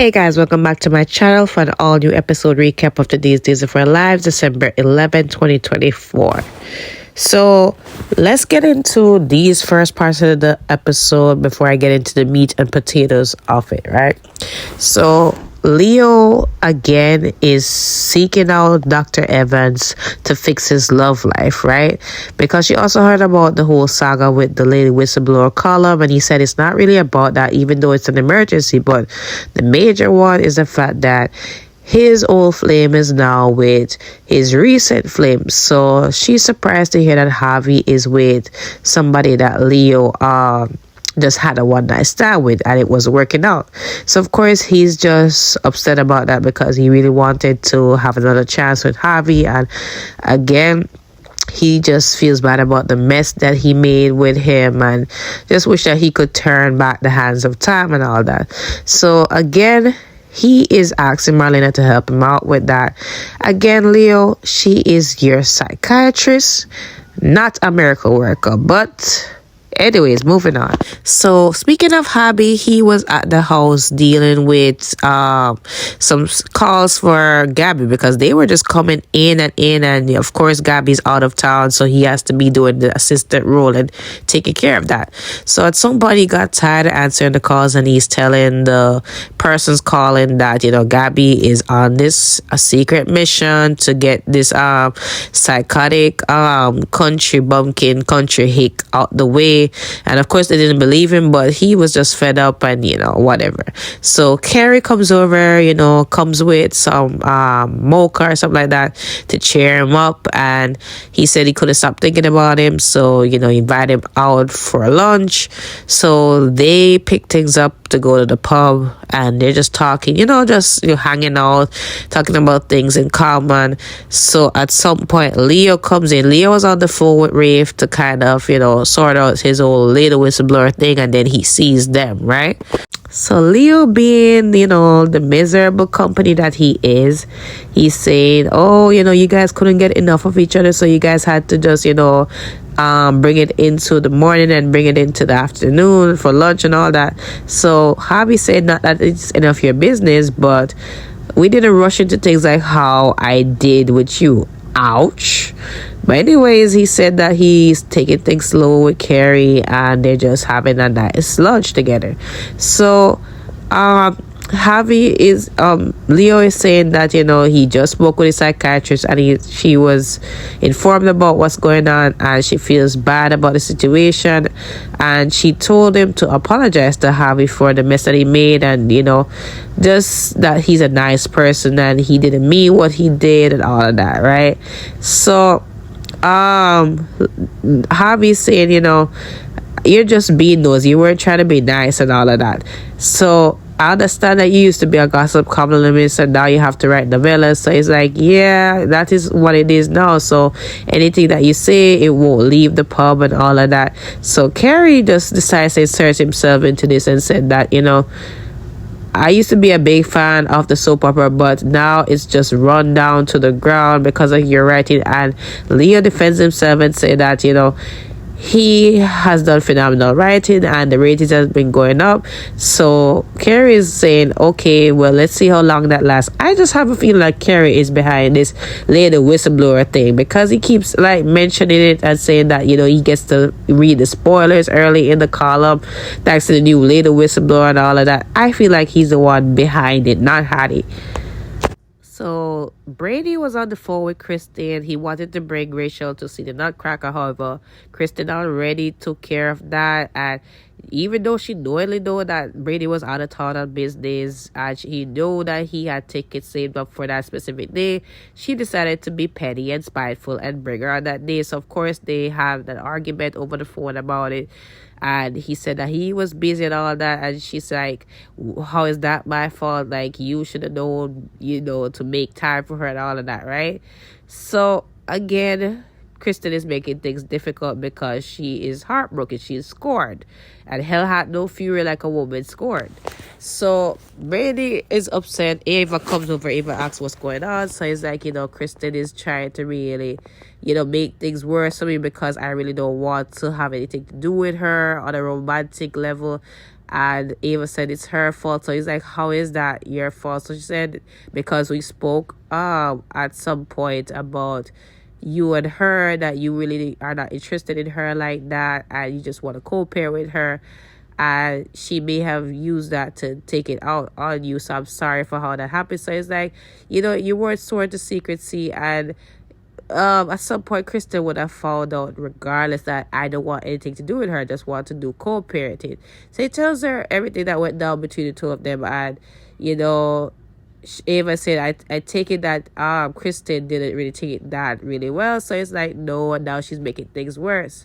Hey guys, welcome back to my channel for an all new episode recap of today's Days of Our Lives, December 11, 2024. So let's get into these first parts of the episode before I get into the meat and potatoes of it, right? So Leo again is seeking out Dr. Evans to fix his love life, right? Because she also heard about the whole saga with the lady whistleblower column, and he said it's not really about that, even though it's an emergency. But the major one is the fact that his old flame is now with his recent flame. So she's surprised to hear that Javi is with somebody that Leo just had a one night stand with, and it was working out. So of course he's just upset about that because he really wanted to have another chance with Javi, and again he just feels bad about the mess that he made with him and just wish that he could turn back the hands of time and all that. So again, he is asking Marlena to help him out with that. Again, Leo, she is your psychiatrist, not a miracle worker. But anyways, moving on. So speaking of Javi, he was at the house dealing with some calls for Gabby because they were just coming in, and of course Gabby's out of town, so he has to be doing the assistant role and taking care of that. So at some point he got tired of answering the calls, and he's telling the persons calling that, you know, Gabby is on this a secret mission to get this psychotic country bumpkin country hick out the way. And of course they didn't believe him, but he was just fed up and, you know, whatever. So Carrie comes over, you know, comes with some mocha or something like that to cheer him up, and he said he couldn't stop thinking about him, so, you know, he invited him out for lunch. So they pick things up to go to the pub, and they're just talking, you know, just, you know, hanging out, talking about things in common. So at some point Leo comes in. Leo was on the phone with Rafe to kind of, you know, sort out his old lady whistleblower thing, and then he sees them, right? So Leo, being, you know, the miserable company that he is, he's saying, oh, you know, you guys couldn't get enough of each other, so you guys had to just, you know, bring it into the morning and bring it into the afternoon for lunch and all that. So Javi said, not that it's enough of your business, but we didn't rush into things like how I did with you. Ouch. But anyways, he said that he's taking things slow with Carrie, and they're just having a nice lunch together. So Javi is Leo is saying that, you know, he just spoke with his psychiatrist, and she was informed about what's going on, and she feels bad about the situation, and she told him to apologize to Javi for the mess that he made, and, you know, just that he's a nice person and he didn't mean what he did and all of that, right? So Javi's saying, you know, you're just being nosy, you weren't trying to be nice and all of that. So I understand that you used to be a gossip columnist and now you have to write novellas. So it's like, yeah, that is what it is now. So anything that you say, it won't leave the pub and all of that. So Carrie just decides to insert himself into this and said that, you know, I used to be a big fan of the soap opera, but now it's just run down to the ground because of your writing. And Leo defends himself and say that, you know, he has done phenomenal writing and the ratings has been going up. So Carrie is saying, okay, well, let's see how long that lasts. I just have a feeling like Carrie is behind this lady whistleblower thing, because he keeps like mentioning it and saying that, you know, he gets to read the spoilers early in the column thanks to the new lady whistleblower and all of that. I feel like he's the one behind it, not Hattie. So Brady was on the phone with Kristen. He wanted to bring Rachel to see the Nutcracker. However, Kristen already took care of that, and even though she knowingly knew that Brady was out of town on business and she knew that he had tickets saved up for that specific day, she decided to be petty and spiteful and bring her on that day. So of course they have that argument over the phone about it, and he said that he was busy and all that, and she's like, how is that my fault? Like, you should have known, you know, to make time for her and all of that, right? So again, Kristen is making things difficult because she is heartbroken. She is scorned, and hell had no fury like a woman scorned. So Brady is upset. Ava comes over. Ava asks what's going on. So he's like, you know, Kristen is trying to really, you know, make things worse for me because I really don't want to have anything to do with her on a romantic level. And Ava said it's her fault. So he's like, how is that your fault? So she said, because we spoke at some point about you and her, that you really are not interested in her like that, and you just want to co-pair with her, and she may have used that to take it out on you. So I'm sorry for how that happened. So it's like, you weren't sworn to secrecy, and at some point Kristen would have found out regardless that I don't want anything to do with her. I just want to do co-parenting. So he tells her everything that went down between the two of them, and Ava said, I take it that Kristen didn't really take it that really well. So it's like, no, and now she's making things worse.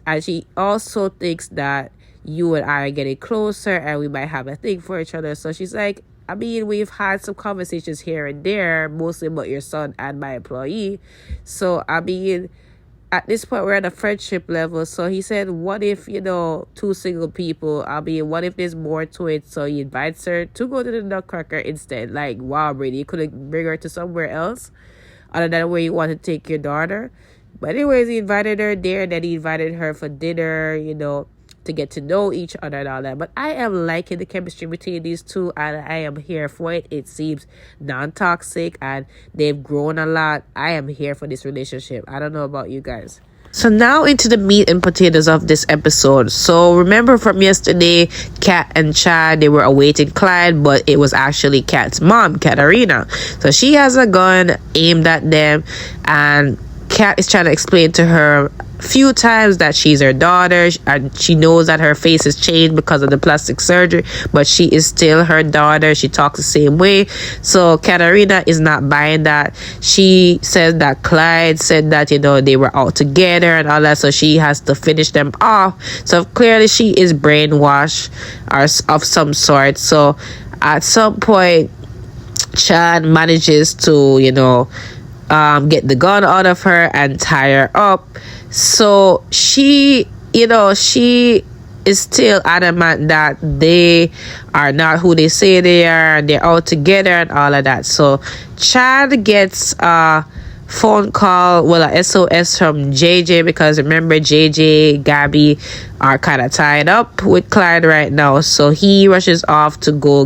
And she also thinks that you and I are getting closer and we might have a thing for each other. So she's like, I mean, we've had some conversations here and there, mostly about your son and my employee. So, I mean, at this point, we're at a friendship level. So he said, what if, two single people, I mean, what if there's more to it? So he invites her to go to the Nutcracker instead. Like, wow, Brady, you couldn't bring her to somewhere else other than where you want to take your daughter. But anyways, he invited her there, and then he invited her for dinner, to get to know each other and all that. But I am liking the chemistry between these two, and I am here for it. It seems non-toxic, and they've grown a lot. I am here for this relationship. I don't know about you guys. So now into the meat and potatoes of this episode. So remember from yesterday, Kat and Chad, they were awaiting Clyde, but it was actually Kat's mom, Katarina. So she has a gun aimed at them, and Kat is trying to explain to her a few times that she's her daughter, and she knows that her face has changed because of the plastic surgery, but she is still her daughter. She talks the same way. So Katarina is not buying that. She says that Clyde said that they were out together and all that, so she has to finish them off. So clearly she is brainwashed or of some sort. So at some point Chad manages to get the gun out of her and tie her up. So she is still adamant that they are not who they say they are, and they're out together and all of that. So Chad gets a phone call, well, a SOS from JJ, because remember, JJ, Gabby are kind of tied up with Clyde right now. So he rushes off to go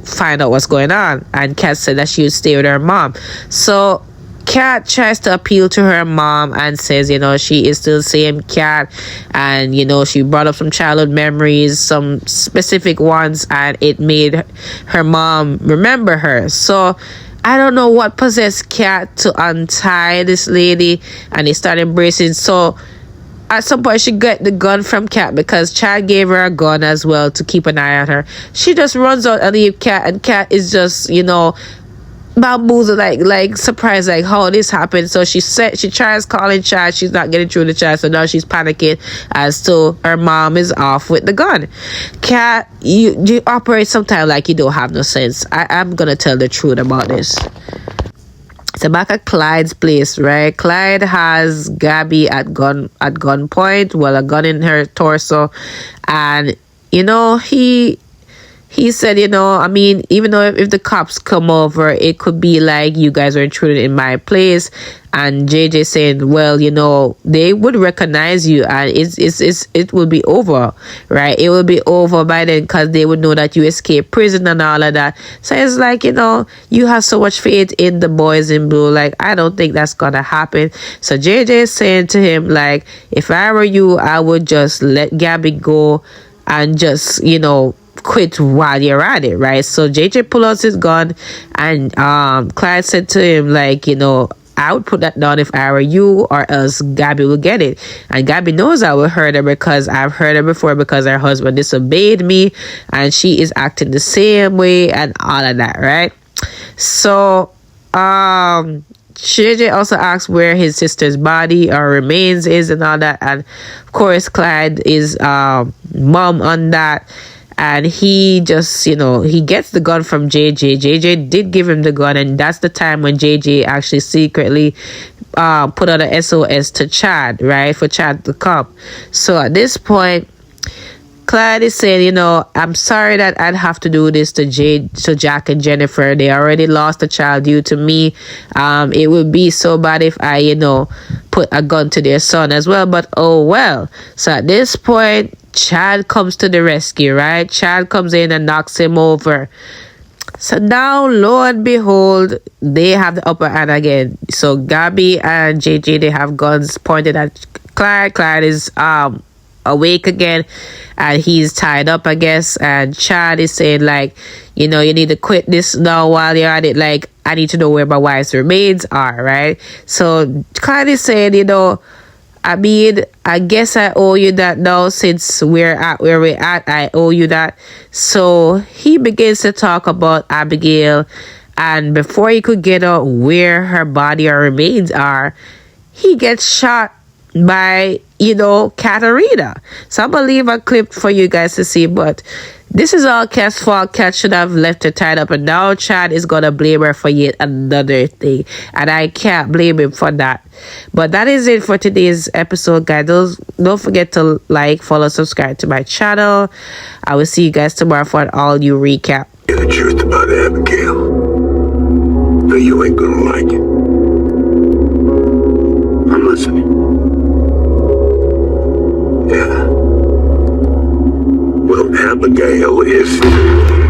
find out what's going on. And Kat said that she would stay with her mom. So Kat tries to appeal to her mom and says, she is still the same Kat, and she brought up some childhood memories, some specific ones, and it made her mom remember her. So I don't know what possessed Kat to untie this lady, and they start embracing. So at some point she got the gun from Kat, because Chad gave her a gun as well to keep an eye on her. She just runs out and leaves Kat, and Kat is just bamboozled, like surprised, like how this happened. So she tries calling Chad. She's not getting through to Chad, so now she's panicking as to her mom is off with the gun. Kat, you operate sometimes like you don't have no sense. I'm gonna tell the truth about this. So back at Clyde's place, right? Clyde has Gabby at gunpoint, well, a gun in her torso, and he said, I mean, even though if the cops come over, it could be like you guys are intruding in my place. And JJ saying, well, they would recognize you, and it will be over, right? It will be over by then, because they would know that you escaped prison and all of that. So it's like, you have so much faith in the boys in blue. Like, I don't think that's gonna happen. So JJ is saying to him, like, if I were you, I would just let Gabby go and just, quit while you're at it, right? So JJ pulled out his gun, and Clyde said to him, like, I would put that down if I were you, or else Gabby will get it. And Gabby knows I will hurt her, because I've heard her before, because her husband disobeyed me, and she is acting the same way and all of that, right? So JJ also asks where his sister's body or remains is and all that, and of course Clyde is mum on that. And he just, he gets the gun from JJ. JJ did give him the gun, and that's the time when JJ actually secretly put out a SOS to Chad, right, for Chad to come. So at this point, Clyde is saying, I'm sorry that I'd have to do this to Jack and Jennifer. They already lost a child due to me. It would be so bad if I, put a gun to their son as well. But oh well. So at this point, Chad comes to the rescue, right? Chad comes in and knocks him over. So now, lo and behold, they have the upper hand again. So Gabby and JJ, they have guns pointed at Clyde. Clyde is awake again, and he's tied up, I guess. And Chad is saying, like, you know, you need to quit this now while you're at it. Like, I need to know where my wife's remains are, right? So Clyde is saying, you know, I mean, I guess I owe you that now, since we're at where we're at. I owe you that. So he begins to talk about Abigail, and before he could get out where her body or remains are, he gets shot by, you know, Katarina. So I'm gonna leave a clip for you guys to see, but this is all Kat's fault. Kat should have left her tied up, and now Chad is gonna blame her for yet another thing, and I can't blame him for that. But that is it for today's episode, guys. Don't forget to like, follow, subscribe to my channel. I will see you guys tomorrow for an all new recap. The truth about Abigail, but you ain't gonna like it. I'm listening. Yeah. Well, Abigail is...